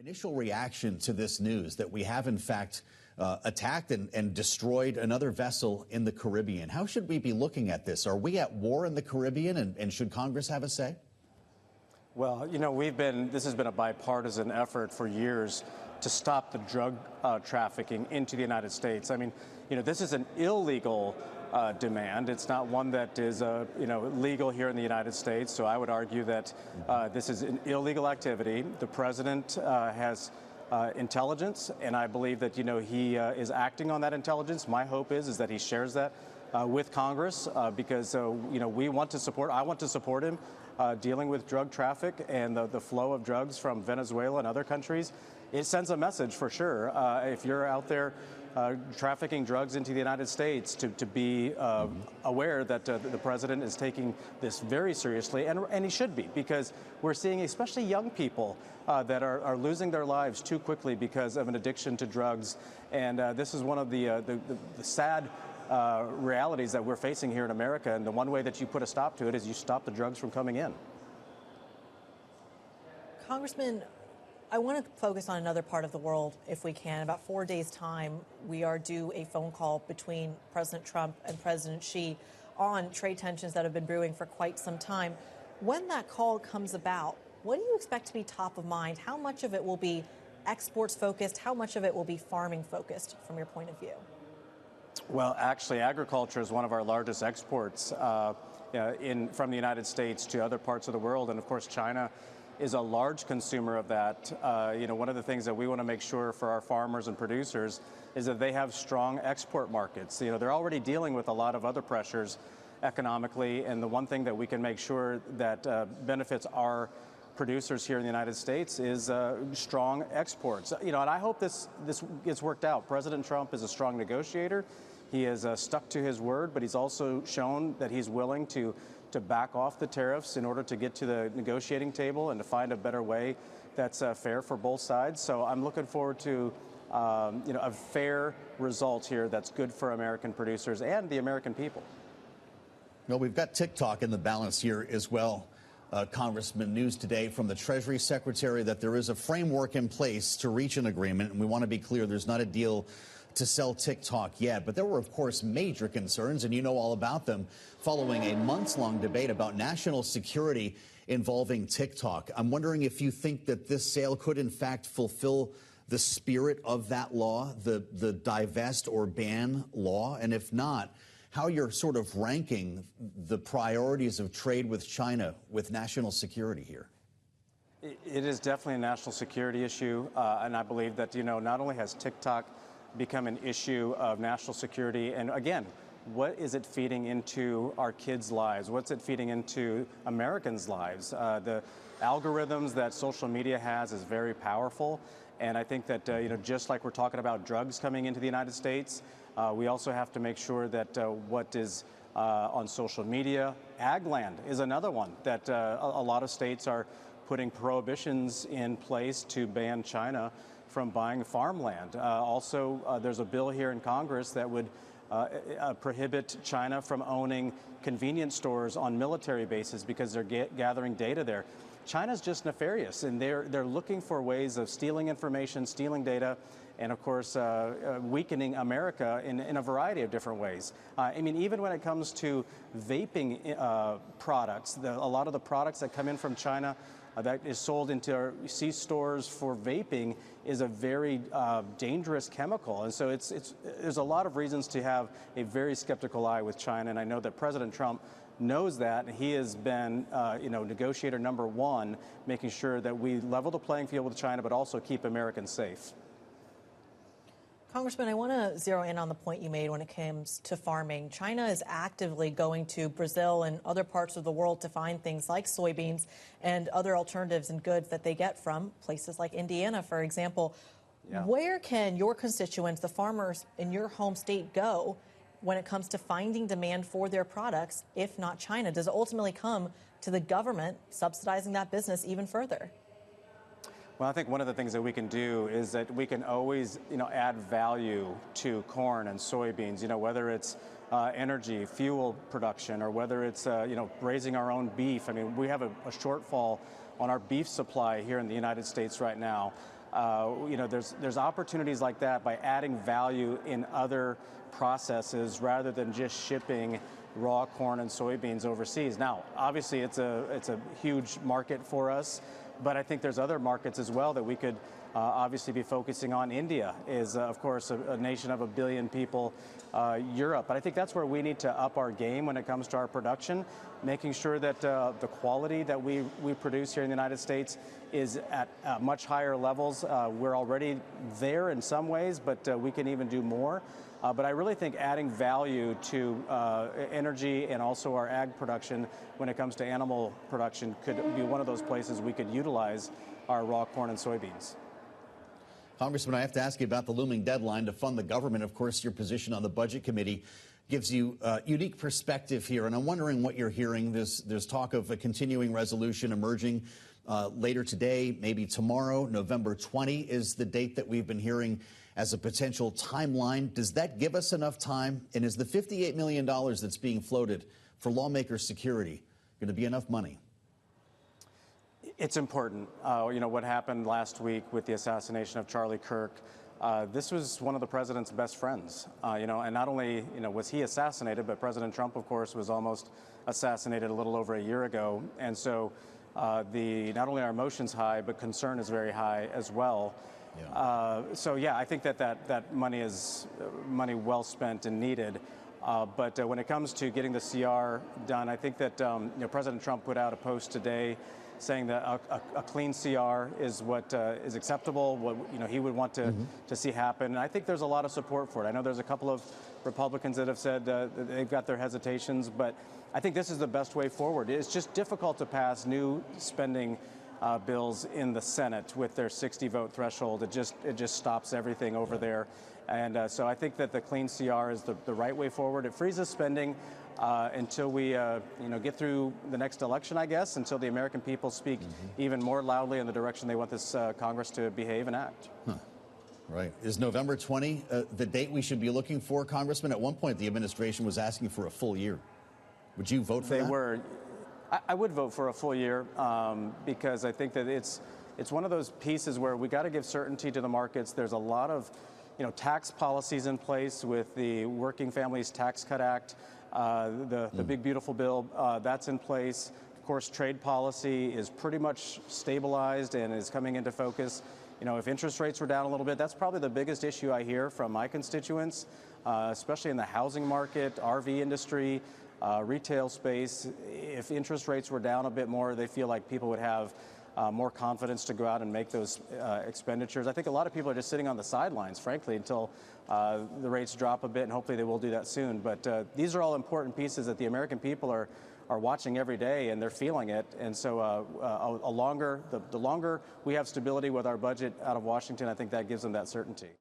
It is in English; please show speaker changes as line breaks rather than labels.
Initial reaction to this news that we have, in fact, attacked and destroyed another vessel in the Caribbean. How should we be looking at this? Are we at war in the Caribbean, and should Congress have a say?
Well, you know, this has been a bipartisan effort for years to stop the drug trafficking into the United States. I mean, you know, this is an illegal demand. It's not one that is, legal here in the United States. So I would argue that this is an illegal activity. The president has intelligence, and I believe that, you know, he is acting on that intelligence. My hope is that he shares that with Congress because, you know, I want to support him dealing with drug traffic and the flow of drugs from Venezuela and other countries. It sends a message for sure. If you're out there trafficking drugs into the United States, to be aware that the president is taking this very seriously, and he should be, because we're seeing especially young people that are losing their lives too quickly because of an addiction to drugs. And this is one of the sad realities that we're facing here in America. And the one way that you put a stop to it is you stop the drugs from coming in.
Congressman, I want to focus on another part of the world, if we can. In about 4 days' time, we are due a phone call between President Trump and President Xi on trade tensions that have been brewing for quite some time. When that call comes about, what do you expect to be top of mind? How much of it will be exports focused? How much of it will be farming focused from your point of view?
Well, actually, agriculture is one of our largest exports from the United States to other parts of the world. And of course, China is a large consumer of that. One of the things that we want to make sure for our farmers and producers is that they have strong export markets. You know, they're already dealing with a lot of other pressures economically. And the one thing that we can make sure that benefits our producers here in the United States is strong exports. You know, and I hope this gets worked out. President Trump is a strong negotiator. He has stuck to his word, but he's also shown that he's willing to back off the tariffs in order to get to the negotiating table and to find a better way that's fair for both sides. So I'm looking forward to a fair result here that's good for American producers and the American people.
Well, we've got TikTok in the balance here as well. Congressman, news today from the Treasury Secretary that there is a framework in place to reach an agreement. And we want to be clear, there's not a deal to sell TikTok yet. But there were, of course, major concerns, and you know all about them, following a months-long debate about national security involving TikTok. I'm wondering if you think that this sale could, in fact, fulfill the spirit of that law, the divest or ban law, and if not, how you're sort of ranking the priorities of trade with China with national security here.
It is definitely a national security issue, and I believe that, you know, not only has TikTok become an issue of national security, and again, what is it feeding into our kids' lives? What's it feeding into Americans' lives? The algorithms that social media has is very powerful, and I think that, just like we're talking about drugs coming into the United States, we also have to make sure that what is on social media, ag land is another one that a lot of states are putting prohibitions in place to ban China from buying farmland. Also, there's a bill here in Congress that would prohibit China from owning convenience stores on military bases because they're gathering data there. China's just nefarious, and they're looking for ways of stealing information, stealing data, and of course, weakening America in a variety of different ways. I mean, even when it comes to vaping products, a lot of the products that come in from China that is sold into our C-stores for vaping is a very dangerous chemical. And so there's a lot of reasons to have a very skeptical eye with China. And I know that President Trump knows that. He has been, negotiator number one, making sure that we level the playing field with China, but also keep Americans safe.
Congressman, I want to zero in on the point you made when it comes to farming. China is actively going to Brazil and other parts of the world to find things like soybeans and other alternatives and goods that they get from places like Indiana, for example. Yeah. Where can your constituents, the farmers in your home state, go when it comes to finding demand for their products, if not China? Does it ultimately come to the government subsidizing that business even further?
Well, I think one of the things that we can do is that we can always, add value to corn and soybeans, whether it's energy, fuel production, or whether it's, raising our own beef. I mean, we have a shortfall on our beef supply here in the United States right now. There's opportunities like that by adding value in other processes rather than just shipping raw corn and soybeans overseas. Now, obviously, it's a huge market for us, but I think there's other markets as well that we could obviously be focusing on. India is, of course, a nation of 1 billion people. Europe, but I think that's where we need to up our game when it comes to our production, making sure that the quality that we produce here in the United States is at much higher levels. We're already there in some ways, but we can even do more. But I really think adding value to energy and also our ag production when it comes to animal production could be one of those places we could utilize our raw corn and soybeans.
Congressman, I have to ask you about the looming deadline to fund the government. Of course, your position on the Budget Committee gives you a unique perspective here, and I'm wondering what you're hearing. There's talk of a continuing resolution emerging later today, maybe tomorrow. November 20 is the date that we've been hearing as a potential timeline. Does that give us enough time? And is the $58 million that's being floated for lawmaker security going to be enough money?
It's important. What happened last week with the assassination of Charlie Kirk, this was one of the president's best friends. And not only, was he assassinated, but President Trump, of course, was almost assassinated a little over a year ago. And so not only are emotions high, but concern is very high as well. Yeah. I think that money is money well spent and needed. But when it comes to getting the CR done, I think that President Trump put out a post today saying that a clean CR is what is acceptable, what he would want to see happen. And I think there's a lot of support for it. I know there's a couple of Republicans that have said they've got their hesitations, but I think this is the best way forward. It's just difficult to pass new spending bills in the Senate with their 60-vote threshold. It just stops everything over there. And so I think that the clean CR is the right way forward. It freezes spending until we get through the next election, I guess, until the American people speak even more loudly in the direction they want this Congress to behave and act.
Right. Is November 20 the date we should be looking for, Congressman? At one point, the administration was asking for a full year. Would you vote for that?
They were. I would vote for a full year because I think that it's one of those pieces where we got to give certainty to the markets. There's a lot of tax policies in place with the Working Families Tax Cut Act, the big beautiful bill that's in place. Of course, trade policy is pretty much stabilized and is coming into focus. If interest rates were down a little bit, that's probably the biggest issue I hear from my constituents, especially in the housing market, RV industry, retail space. If interest rates were down a bit more, they feel like people would have more confidence to go out and make those expenditures. I think a lot of people are just sitting on the sidelines, frankly, until the rates drop a bit, and hopefully they will do that soon. But these are all important pieces that the American people are watching every day, and they're feeling it. And so the longer we have stability with our budget out of Washington, I think that gives them that certainty.